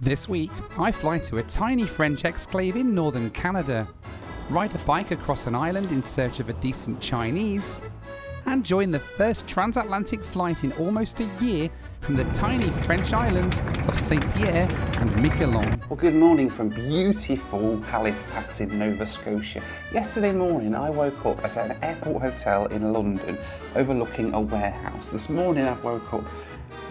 This week, I fly to a tiny French exclave in northern Canada, ride a bike across an island in search of a decent Chinese, and join the first transatlantic flight in almost a year from the tiny French islands of Saint Pierre and Miquelon. Well, good morning from beautiful Halifax in Nova Scotia. Yesterday morning I woke up at an airport hotel in London overlooking a warehouse. This morning I woke up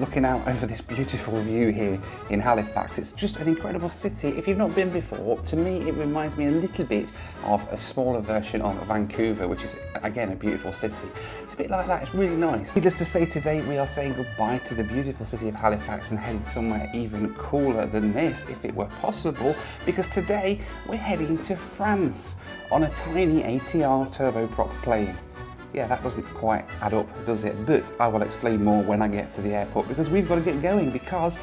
looking out over this beautiful view here in Halifax. It's just an incredible city. If you've not been before, to me it reminds me a little bit of a smaller version of Vancouver, which is again a beautiful city. It's a bit like that, it's really nice. Needless to say, today we are saying goodbye to the beautiful city of Halifax and heading somewhere even cooler than this, if it were possible, because today we're heading to France on a tiny ATR turboprop plane. Yeah, that doesn't quite add up, does it? But I will explain more when I get to the airport, because we've got to get going because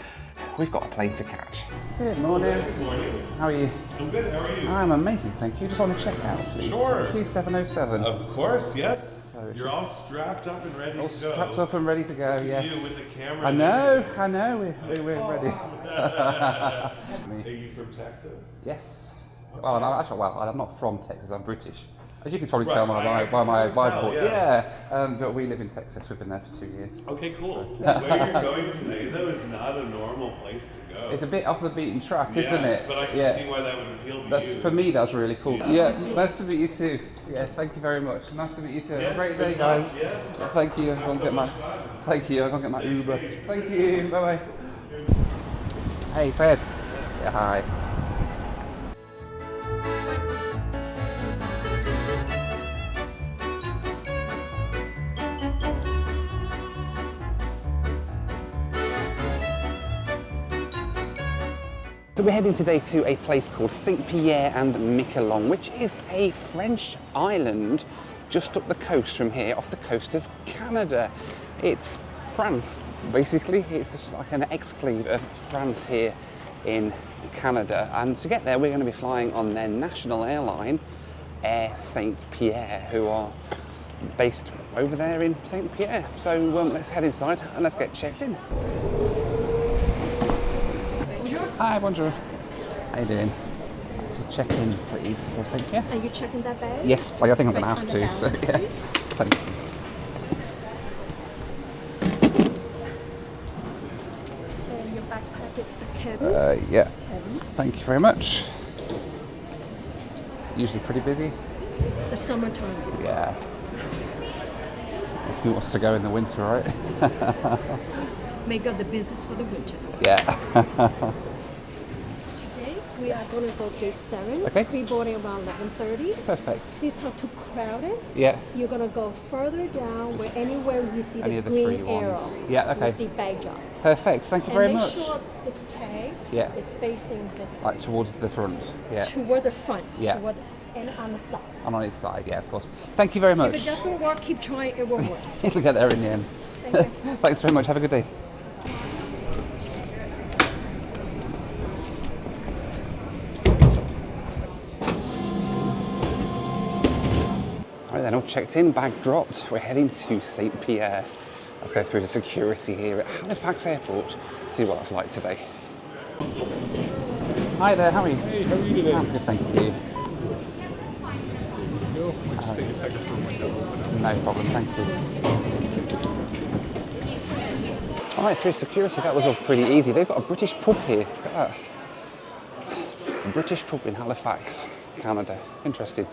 we've got a plane to catch. Good morning. Good morning. How are you? I'm good, how are you? I'm amazing, thank you. Just on the checkout, please. Sure. Q707. Of course, yes. So you're all strapped up and ready all to go. strapped up and ready to go, yes. You with the camera. I know, we're ready. Are you from Texas? Yes. Well, no, actually, I'm not from Texas, I'm British. As you can probably Right, tell by my voice. yeah. But we live in Texas. We've been there for 2 years. Okay, cool. Where you're going today, though, is not a normal place to go. It's a bit off the beaten track, yes, isn't it? But I can see why that would appeal to you. For me, that's really cool. Yeah. Nice to meet you too. Yes, thank you very much. Nice to meet you too. Yes, Have a great good day, guys. luck, yes. Thank you. I'm going to get my. Thank you. I'm going to get my Uber. Thank you. Bye bye. Hey, Fred. Yeah, hi. So we're heading today to a place called Saint Pierre and Miquelon, which is a French island just up the coast from here, off the coast of Canada. It's France, basically. It's just like an exclave of France here in Canada. And to get there, we're going to be flying on their national airline, Air Saint Pierre, who are based over there in Saint Pierre. So let's head inside and let's get checked in. Hi, bonjour. How you doing? To check in, please, for Saint Pierre. Are you checking that bag? Yes, I think I'm going to have on to. the balance, So yeah, please. thank you. And your backpack is the cabin. Yeah. Thank you very much. Usually pretty busy. The summertime. Yeah. Who wants to go in the winter, right? Make up the business for the winter. Yeah. Today we are going to go gate 7. Okay. Pre-boarding around 11:30. Perfect. See it's not too crowded. Yeah. You're going to go further down where anywhere you see Any the of the free green ones. arrow. Yeah, okay. You see bag drop. Perfect. Thank you very and much. make sure this tag Yeah. is facing this Like towards the front. Yeah. toward the front. Yeah. And on the side. And on its side. Yeah, of course. Thank you very much. If it doesn't work, keep trying. It will work. It'll get there in the end. Thank you. Thanks very much. Have a good day. Right then, all checked in, bag dropped. We're heading to Saint Pierre. Let's go through the security here at Halifax Airport, see what that's like today. Hi there, how are you? Hey, how are you today? I'm good, thank you. Go. Might just take a second for my window to open up. No problem, thank you. All right, through security, that was all pretty easy. They've got a British pub here. Look at that. A British pub in Halifax, Canada. Interesting.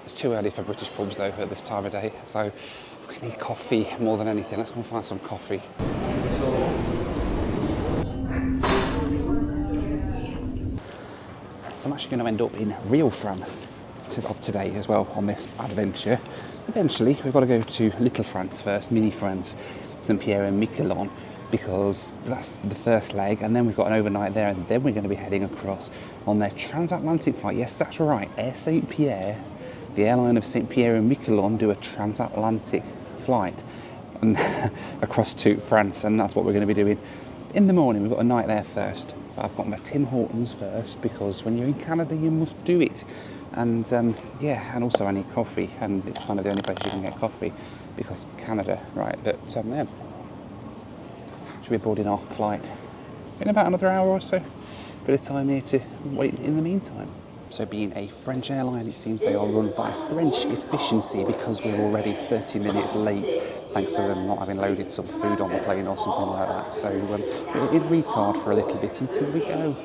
It's too early for British pubs though at this time of day, so we need coffee more than anything. Let's go and find some coffee. So I'm actually going to end up in real France today as well on this adventure. Eventually, we've got to go to Little France first, mini France, Saint Pierre and Miquelon, because that's the first leg, and then we've got an overnight there, and then we're going to be heading across on their transatlantic flight. Yes, that's right, Air Saint Pierre, the airline of Saint Pierre and Miquelon, do a transatlantic flight and across to France, and that's what we're going to be doing in the morning. We've got a night there first, but I've got my Tim Hortons first, because when you're in Canada you must do it. And yeah, and also I need coffee, and it's kind of the only place you can get coffee because Canada, right? But yeah, should be boarding our flight in about another hour or so. Bit of time here to wait in the meantime. So being a French airline, it seems they are run by French efficiency because we're already 30 minutes late thanks to them not having loaded some food on the plane or something like that. So it'll retard for a little bit until we go.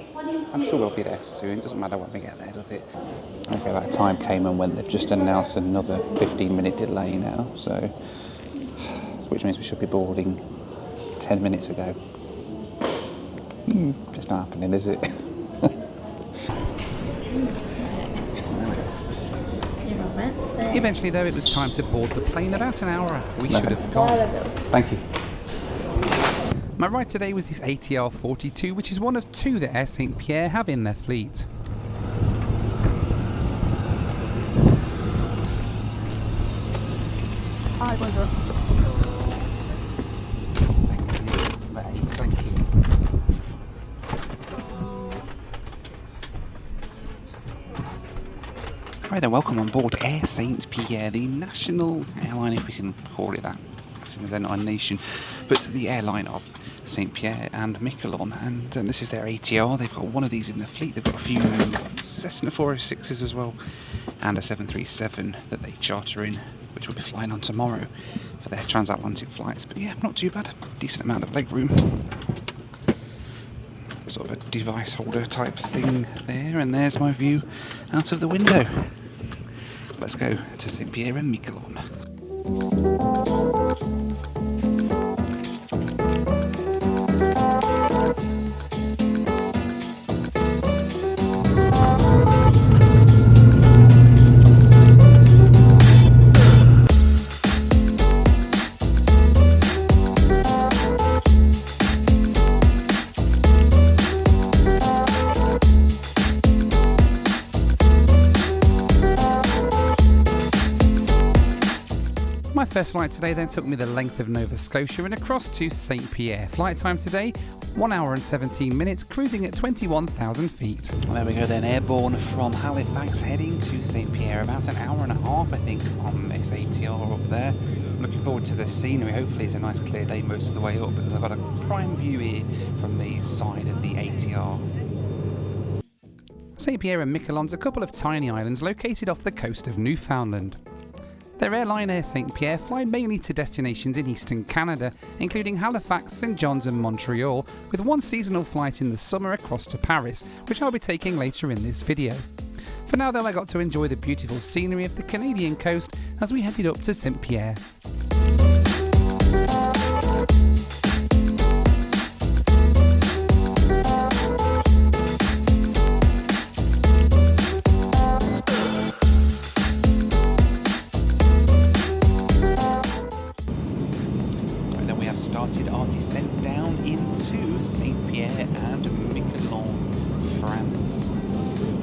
I'm sure we'll be there soon. It doesn't matter when we get there, does it? Okay, that time came and went. They've just announced another 15-minute delay now, so which means we should be boarding 10 minutes ago. It's not happening, is it? Eventually, though, it was time to board the plane about an hour after we should have gone. Thank you. My ride today was this ATR 42, which is one of two that Air Saint Pierre have in their fleet. Hi, bonjour. Thank you. Right then, welcome on board Air Saint Pierre, the national airline, if we can call it that, since they're not a nation, but the airline of Saint Pierre and Miquelon, and this is their ATR. They've got one of these in the fleet. They've got a few Cessna 406s as well, and a 737 that they charter in, which will be flying on tomorrow for their transatlantic flights. But yeah, not too bad. Decent amount of leg room. Sort of a device holder type thing there, and there's my view out of the window. Let's go to Saint Pierre and Miquelon. My first flight today then took me the length of Nova Scotia and across to Saint Pierre. Flight time today, 1 hour and 17 minutes, cruising at 21,000 feet. Well, there we go then, airborne from Halifax, heading to Saint Pierre. About an hour and a half, I think, on this ATR up there. I'm looking forward to the scenery. Hopefully it's a nice clear day most of the way up, because I've got a prime view here from the side of the ATR. Saint Pierre and Miquelon's a couple of tiny islands located off the coast of Newfoundland. Their airline Air Saint Pierre fly mainly to destinations in eastern Canada, including Halifax, St John's and Montreal, with one seasonal flight in the summer across to Paris, which I'll be taking later in this video. For now though, I got to enjoy the beautiful scenery of the Canadian coast as we headed up to Saint Pierre. Started our descent down into Saint Pierre and Miquelon, France.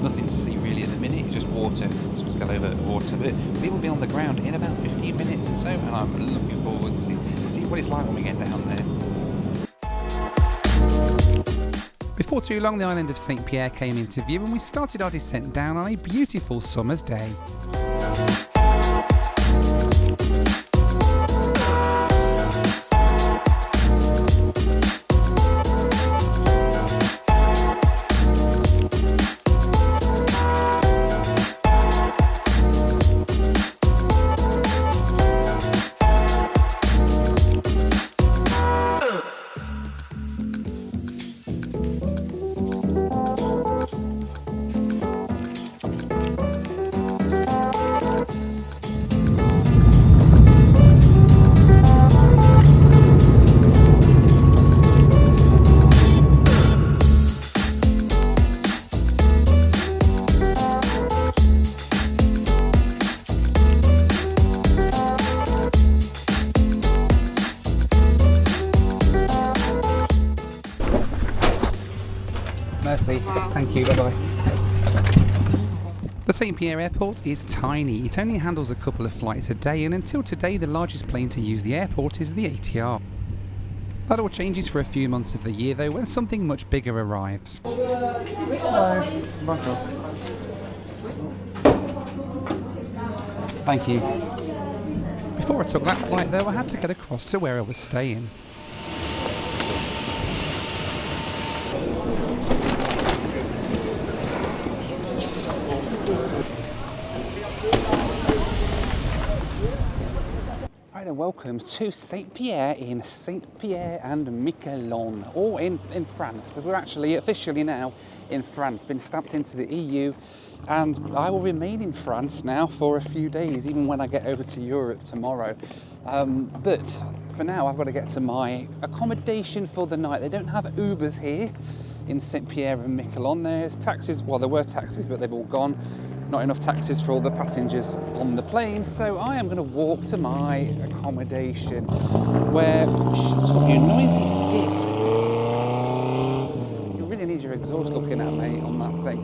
Nothing to see really at the minute, just water. So we're still over water, but we will be on the ground in about 15 minutes or so, and I'm looking forward to see what it's like when we get down there. Before too long, the island of Saint Pierre came into view and we started our descent down on a beautiful summer's day. Mercy. Thank you. Bye-bye. The Saint Pierre airport is tiny. It only handles a couple of flights a day, and until today the largest plane to use the airport is the ATR. That all changes for a few months of the year though, when something much bigger arrives. Hello. Bonjour. Thank you. Before I took that flight though, I had to get across to where I was staying. Right then, welcome to Saint Pierre in Saint Pierre and Miquelon, or in France, because we're actually officially now in France, been stamped into the EU, and I will remain in France now for a few days, even when I get over to Europe tomorrow. But for now, I've got to get to my accommodation for the night. They don't have Ubers here in Saint Pierre and Miquelon. There's taxis, well, there were taxis, but they've all gone. Not enough taxis for all the passengers on the plane, so I am going to walk to my accommodation where, shut up you noisy git. You really need your exhaust looking at me on that thing.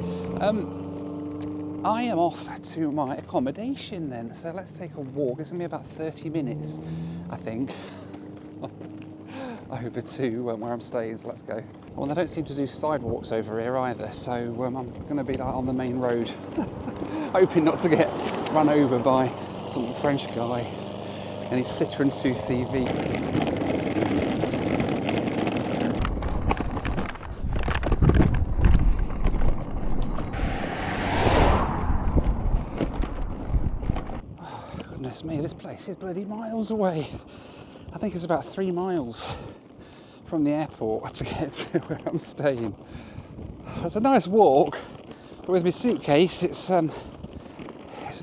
I am off to my accommodation then, so let's take a walk. It's going to be about 30 minutes, I think, over to where I'm staying, so let's go. Well, they don't seem to do sidewalks over here either, so I'm going to be like on the main road, hoping not to get run over by some French guy and his Citroen 2CV. Oh, goodness me, this place is bloody miles away. I think it's about 3 miles from the airport to get to where I'm staying. It's a nice walk, but with my suitcase it's a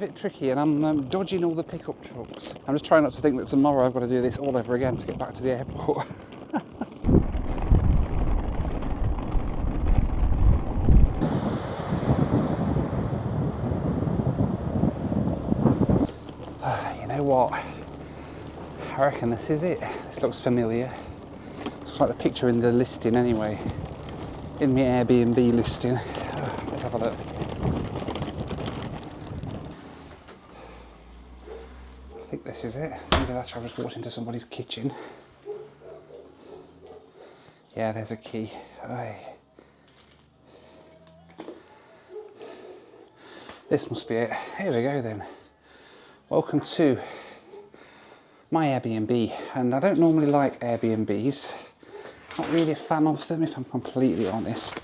bit tricky, and I'm dodging all the pickup trucks. I'm just trying not to think that tomorrow I've got to do this all over again to get back to the airport. You know what? I reckon this is it. This looks familiar. Looks like the picture in the listing anyway. In my Airbnb listing. Let's have a look. I think this is it. Maybe that's I just walked into somebody's kitchen. Yeah, there's a key. Aye. This must be it. Here we go then. Welcome to my Airbnb, and I don't normally like Airbnbs. Not really a fan of them, if I'm completely honest,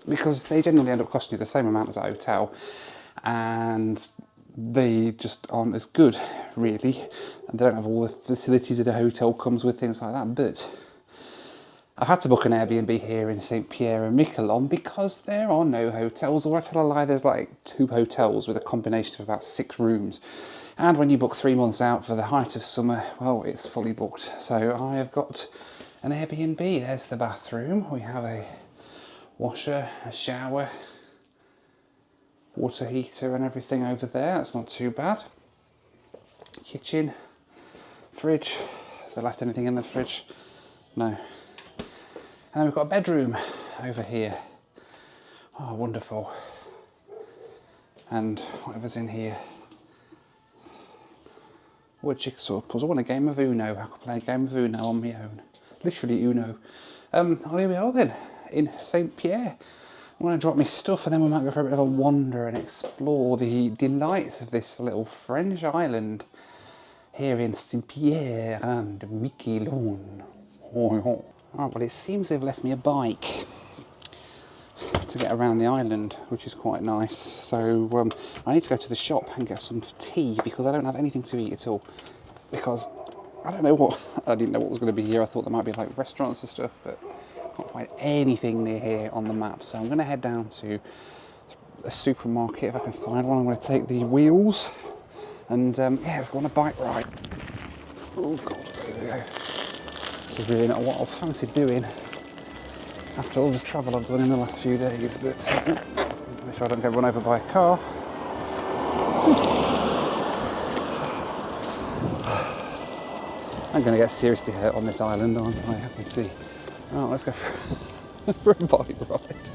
because they generally end up costing you the same amount as a hotel, and they just aren't as good, really, and they don't have all the facilities that a hotel comes with, things like that. But I've had to book an Airbnb here in Saint Pierre and Miquelon because there are no hotels, or I tell a lie, there's like 2 hotels with a combination of about 6 rooms. And when you book 3 months out for the height of summer, well, it's fully booked. So I have got an Airbnb. There's the bathroom. We have a washer, a shower, water heater and everything over there. That's not too bad. Kitchen, fridge. Have they left anything in the fridge? No. And then we've got a bedroom over here. Oh, wonderful. And whatever's in here. Or a jigsaw puzzle. I want a game of Uno. I could play a game of Uno on my own. Literally Uno. Here we are then, in Saint Pierre. I'm going to drop my stuff and then we might go for a bit of a wander and explore the delights of this little French island here in Saint Pierre and Miquelon. Oh. Right, well, it seems they've left me a bike to get around the island, which is quite nice. So I need to go to the shop and get some tea because I don't have anything to eat at all. Because I didn't know what was going to be here. I thought there might be like restaurants and stuff, but I can't find anything near here on the map. So I'm going to head down to a supermarket if I can find one. I'm going to take the wheels and yeah, let's go on a bike ride. Oh God, here we go. This is really not what I fancied doing after all the travel I've done in the last few days, but make sure I don't get run over by a car. I'm going to get seriously hurt on this island, aren't I? I can see. Oh, let's go for a bike ride.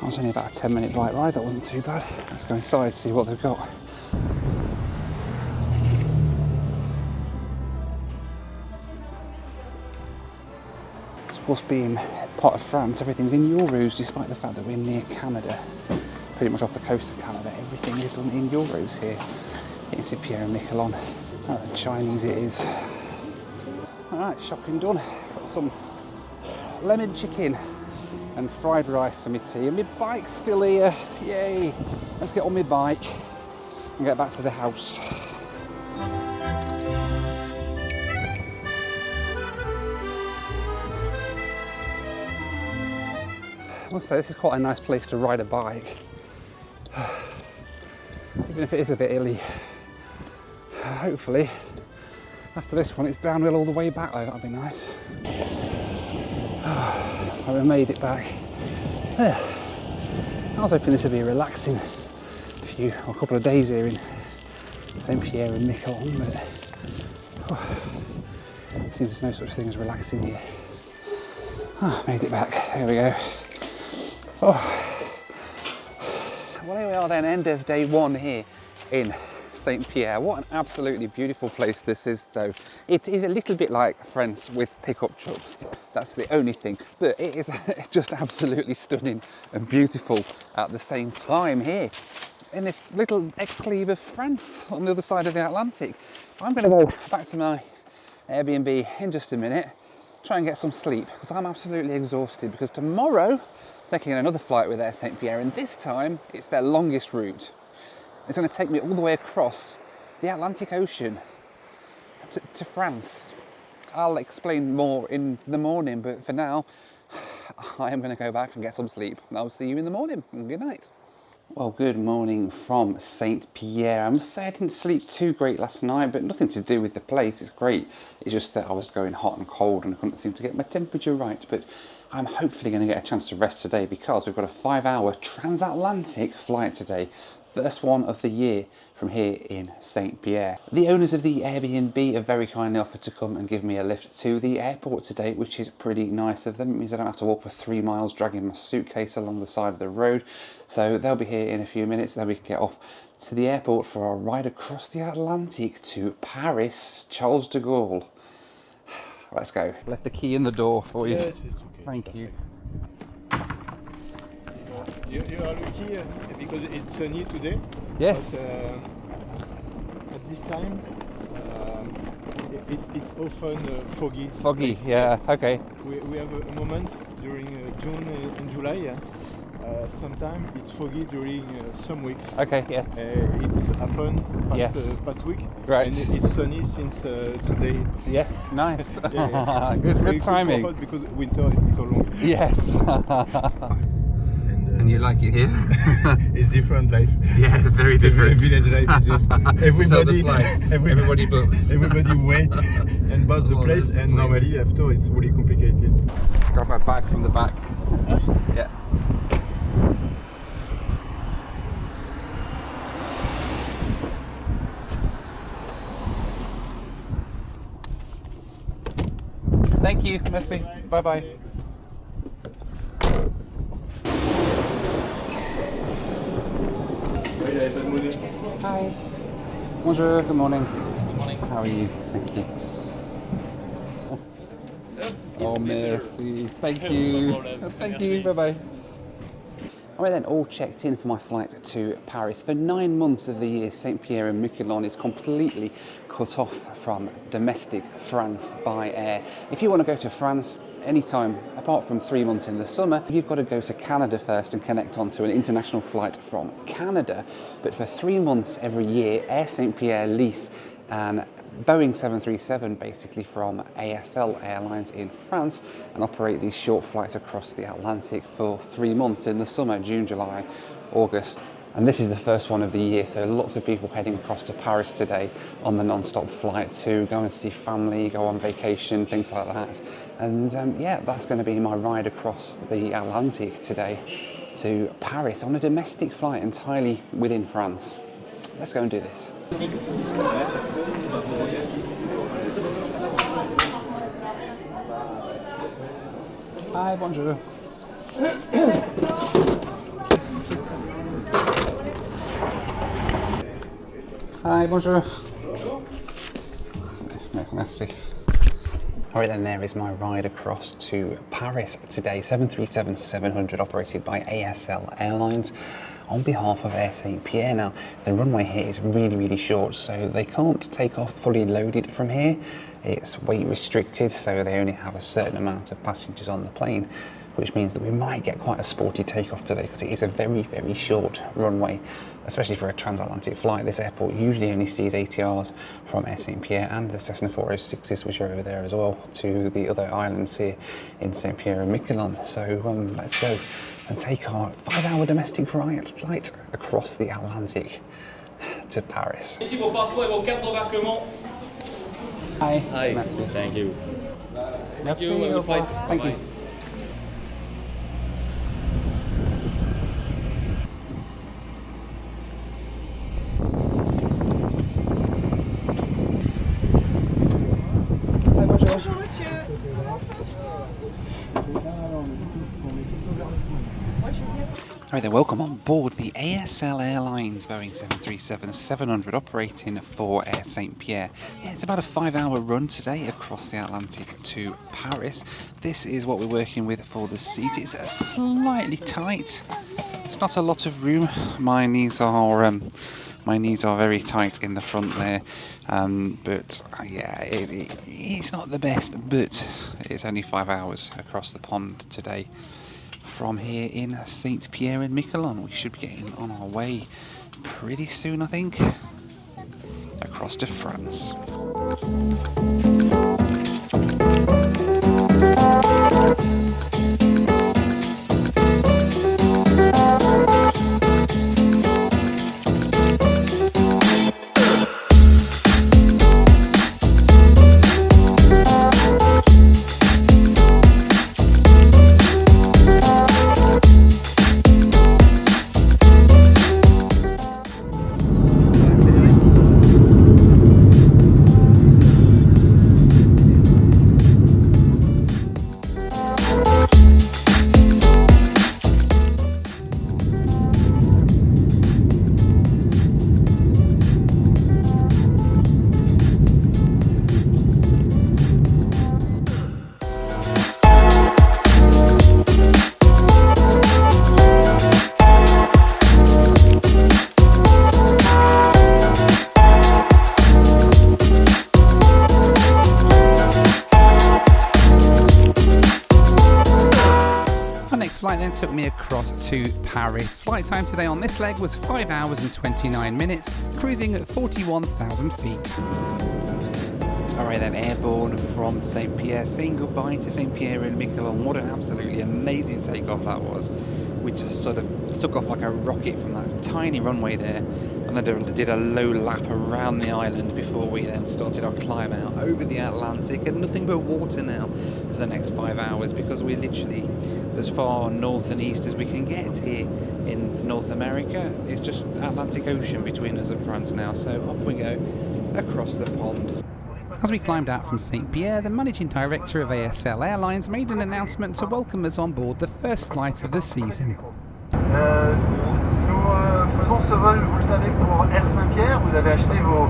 That was only about a 10-minute bike ride, that wasn't too bad. Let's go inside, see what they've got. Of course, being part of France, everything's in euros, despite the fact that we're near Canada. Pretty much off the coast of Canada, everything is done in euros here in Saint Pierre and Miquelon. Oh, Chinese it is. Alright, shopping done. Got some lemon chicken and fried rice for my tea, and my bike's still here. Yay! Let's get on my bike and get back to the house. I must say, this is quite a nice place to ride a bike, even if it is a bit hilly. Hopefully, after this one, it's downhill all the way back, though. That'd be nice. So we made it back. I was hoping this would be a relaxing a couple of days here in Saint Pierre Miquelon, but seems there's no such thing as relaxing here. Made it back. There we go. Well, here we are then, end of day one here in Saint Pierre. What an absolutely beautiful place this is, though. It is a little bit like France with pickup trucks. That's the only thing, but it is just absolutely stunning and beautiful at the same time here in this little exclave of France on the other side of the Atlantic. I'm going to go back to my Airbnb in just a minute, try and get some sleep, because I'm absolutely exhausted, because tomorrow taking another flight with Air Saint Pierre, and this time it's their longest route. It's going to take me all the way across the Atlantic Ocean to France. I'll explain more in the morning, but for now, I am going to go back and get some sleep. I'll see you in the morning. Good night. Well, good morning from Saint Pierre. I must say I didn't sleep too great last night, but nothing to do with the place. It's great. It's just that I was going hot and cold and I couldn't seem to get my temperature right. But I'm hopefully going to get a chance to rest today, because we've got a 5-hour transatlantic flight today. First one of the year from here in Saint Pierre. The owners of the Airbnb have very kindly offered to come and give me a lift to the airport today, which is pretty nice of them. It means I don't have to walk for 3 miles dragging my suitcase along the side of the road. So they'll be here in a few minutes, then we can get off to the airport for our ride across the Atlantic to Paris, Charles de Gaulle. Let's go. Left the key in the door for you. Yes, it's okay. Thank you. You are lucky because it's sunny today. Yes. But, at this time, it's often foggy. Foggy, yeah, okay. We have a moment during June and July. Sometimes it's foggy during some weeks. Okay, yes. It's happened past week. Right. And it's sunny since today. Yes, nice. Yeah. Good timing. Good because winter is so long. Yes. And you like it here? It's different life. Yeah, it's very different. Village life is just everybody books. Everybody wait and bought the place, and normally after it's really complicated. Let's grab my bag from the back. Yeah. Thank you, merci. Bye bye. Hi. Bonjour, good morning. Good morning. How are you? Thank you. Oh, merci. Thank you. Thank you. Bye bye. I then all checked in for my flight to Paris. For 9 months of the year, Saint Pierre Miquelon is completely cut off from domestic France by air. If you want to go to France anytime, apart from 3 months in the summer, you've got to go to Canada first and connect onto an international flight from Canada. But for 3 months every year, Air Saint Pierre lease an Boeing 737 basically from ASL Airlines in France and operate these short flights across the Atlantic for 3 months in the summer, June, July, August. And this is the first one of the year, so lots of people heading across to Paris today on the non-stop flight to go and see family, go on vacation, things like that. And yeah, that's going to be my ride across the Atlantic today to Paris on a domestic flight entirely within France. Let's go and do this. Hi, bonjour. Hi, bonjour. Merci. Alright then, there is my ride across to Paris today. 737-700 operated by ASL Airlines on behalf of Air Saint Pierre. Now, the runway here is really short, so they can't take off fully loaded from here. It's weight restricted, so they only have a certain amount of passengers on the plane, which means that we might get quite a sporty takeoff today because it is a very short runway, especially for a transatlantic flight. This airport usually only sees ATRs from Air Saint Pierre and the Cessna 406s, which are over there as well, to the other islands here in Saint Pierre Miquelon. So let's go and take our 5-hour domestic flight across the Atlantic to Paris. Ici vos passeports et vos cartes d'embarquement. Hi. Hi. Merci. Thank you. Merci. you. Have a good flight. Thank you. Bye-bye. Bonjour monsieur. Alright then, welcome on board the ASL Airlines Boeing 737-700 operating for Air Saint Pierre. Yeah, it's about a 5-hour run today across the Atlantic to Paris. This is what we're working with for the seat. It's slightly tight. It's not a lot of room. My knees are very tight in the front there, but yeah, it's not the best, but it's only 5 hours across the pond today from here in Saint Pierre and Miquelon. We should be getting on our way pretty soon, I think, across to France. Flight then took me across to Paris. Flight time today on this leg was 5 hours and 29 minutes, cruising at 41,000 feet. Alright then, airborne from Saint Pierre, saying goodbye to Saint Pierre and Miquelon. What an absolutely amazing takeoff that was. We just sort of took off like a rocket from that tiny runway there, and then did a low lap around the island before we then started our climb out over the Atlantic, and nothing but water now for the next 5 hours because we're literally as far north and east as we can get here in North America. It's just Atlantic Ocean between us and France now, so off we go across the pond. As we climbed out from Saint Pierre, the managing director of ASL Airlines made an announcement to welcome us on board the first flight of the season. Nous faisons ce vol, vous le savez, pour Air Saint Pierre. Vous avez acheté vos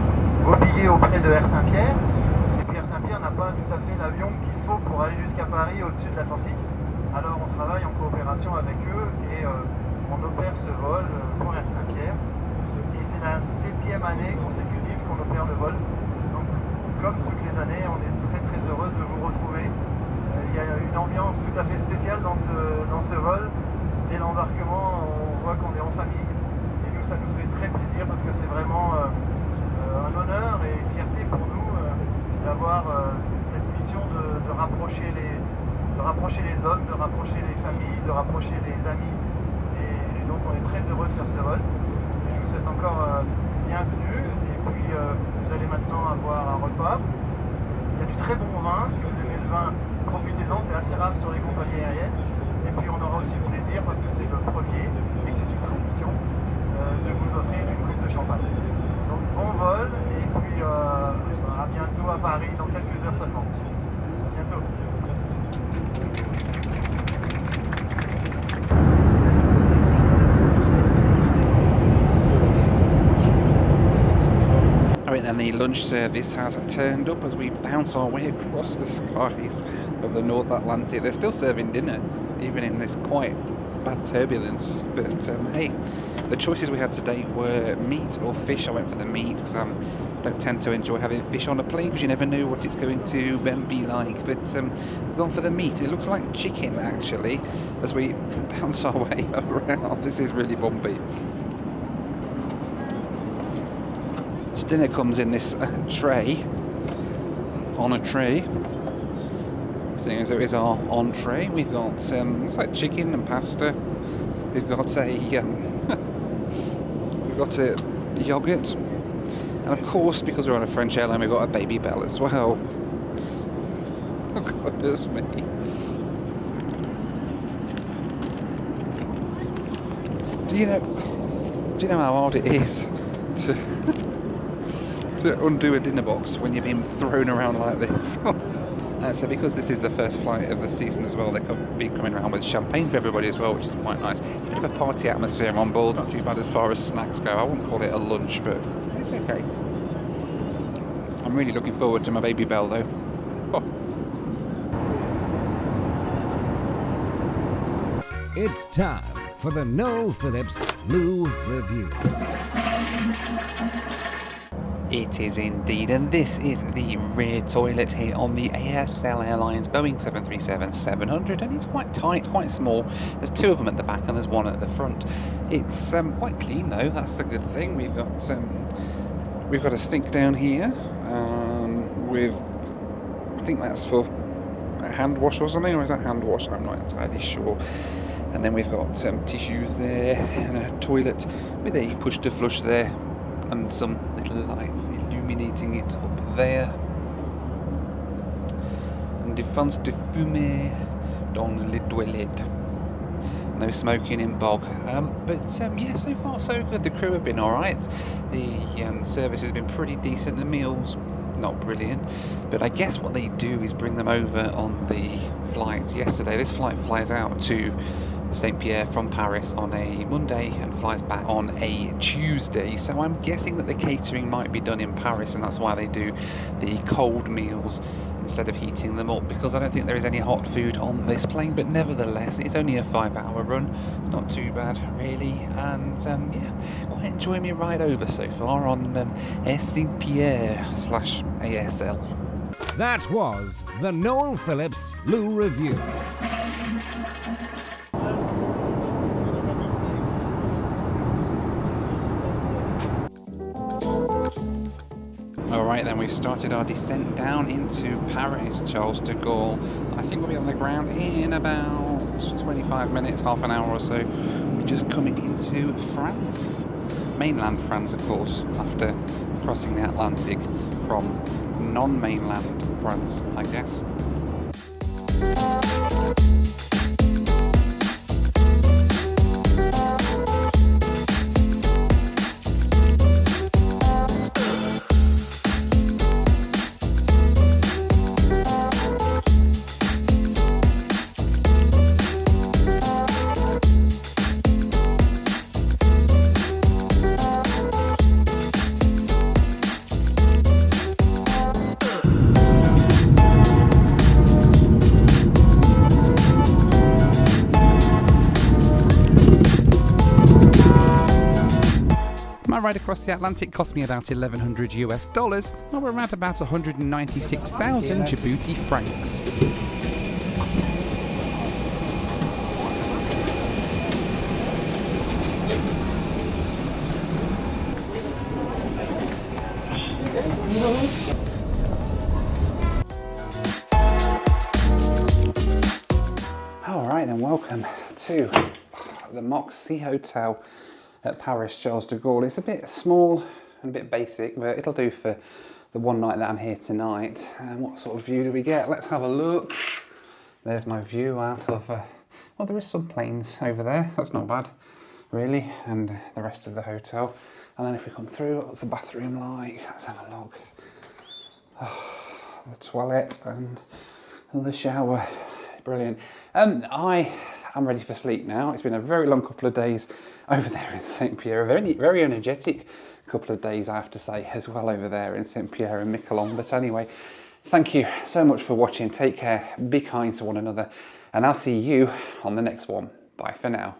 billets auprès de Air Saint Pierre. Et puis Air Saint Pierre n'a pas tout à fait l'avion qu'il faut pour aller jusqu'à Paris au-dessus de l'Atlantique. Alors on travaille en coopération avec eux et on opère ce vol pour Air Saint Pierre. Et c'est la 7e année consécutive qu'on opère le vol. Donc comme toutes les années, on est très heureux de vous retrouver. Il y a une ambiance tout à fait spéciale dans ce vol. Dès l'embarquement, on voit qu'on est en famille. Et nous, ça nous fait très plaisir parce que c'est vraiment un honneur et une fierté pour nous d'avoir cette mission de rapprocher les hommes, de rapprocher les familles, de rapprocher les amis. Et donc on est très heureux de faire ce vol. Et je vous souhaite encore bienvenue. Et puis vous allez maintenant avoir un repas. Il y a du très bon vin. Si vous aimez le vin, profitez-en. C'est assez rare sur les compagnies aériennes. Et puis on aura aussi le plaisir, parce que c'est le premier et que c'est une tradition, de vous offrir une coupe de champagne. Donc bon vol et puis à bientôt à Paris dans quelques heures seulement. À bientôt. Alright then, and the lunch service has turned up as we bounce our way across the skies of the North Atlantic. They're still serving dinner, even in this quite bad turbulence, but hey, the choices we had today were meat or fish. I went for the meat because I don't tend to enjoy having fish on a plane because you never know what it's going to be like, but I've gone for the meat. It looks like chicken actually as we bounce our way around. This is really bumpy. So dinner comes in this tray, on a tray, seeing as it is our entree. We've got it's like chicken and pasta. We've got a yogurt, and of course, because we're on a French airline, we've got a baby bell as well. Oh goodness me! Do you know how hard it is to undo a dinner box when you're being thrown around like this? So because this is the first flight of the season as well, they've been coming around with champagne for everybody as well, which is quite nice. It's a bit of a party atmosphere on board, not too bad as far as snacks go. I wouldn't call it a lunch, but it's okay. I'm really looking forward to my baby bell though. Oh. It's time for the Noel Phillips Lou Review. It is indeed, and this is the rear toilet here on the ASL Airlines Boeing 737-700, and it's quite tight, quite small. There's two of them at the back and there's one at the front. It's quite clean though, that's a good thing. We've got a sink down here with, I think that's for a hand wash or something, or is that hand wash? I'm not entirely sure. And then we've got tissues there and a toilet with a push to flush there, and some little lights illuminating it up there. And défense de fumer dans les toilettes. No smoking in bog. But yeah, so far so good. The crew have been alright. The service has been pretty decent. The meals, not brilliant. But I guess what they do is bring them over on the flight. Yesterday, this flight flies out to Saint Pierre from Paris on a Monday and flies back on a Tuesday, so I'm guessing that the catering might be done in Paris, and that's why they do the cold meals instead of heating them up, because I don't think there is any hot food on this plane. But nevertheless, it's only a 5-hour run. It's not too bad really, and yeah, quite enjoying my ride over so far on Saint Pierre /ASL. That was the Noel Phillips Lou Review. Alright then, we've started our descent down into Paris, Charles de Gaulle. I think we'll be on the ground in about 25 minutes, half an hour or so. We're just coming into France. Mainland France, of course, after crossing the Atlantic from non-mainland France, I guess. My ride across the Atlantic cost me about $1,100 US, or around about 196,000 Djibouti francs. Alright then, welcome to the Moxie Hotel at Paris Charles de Gaulle. It's a bit small and a bit basic, but it'll do for the one night that I'm here tonight. And what sort of view do we get? Let's have a look. There's my view out of, well, there is some planes over there. That's not bad, really, and the rest of the hotel. And then if we come through, what's the bathroom like? Let's have a look. The toilet and the shower. Brilliant. I'm I'm ready for sleep now. It's been a very long couple of days over there in Saint Pierre. A very, very energetic couple of days, I have to say, as well over there in Saint Pierre and Miquelon. But anyway, thank you so much for watching. Take care, be kind to one another, and I'll see you on the next one. Bye for now.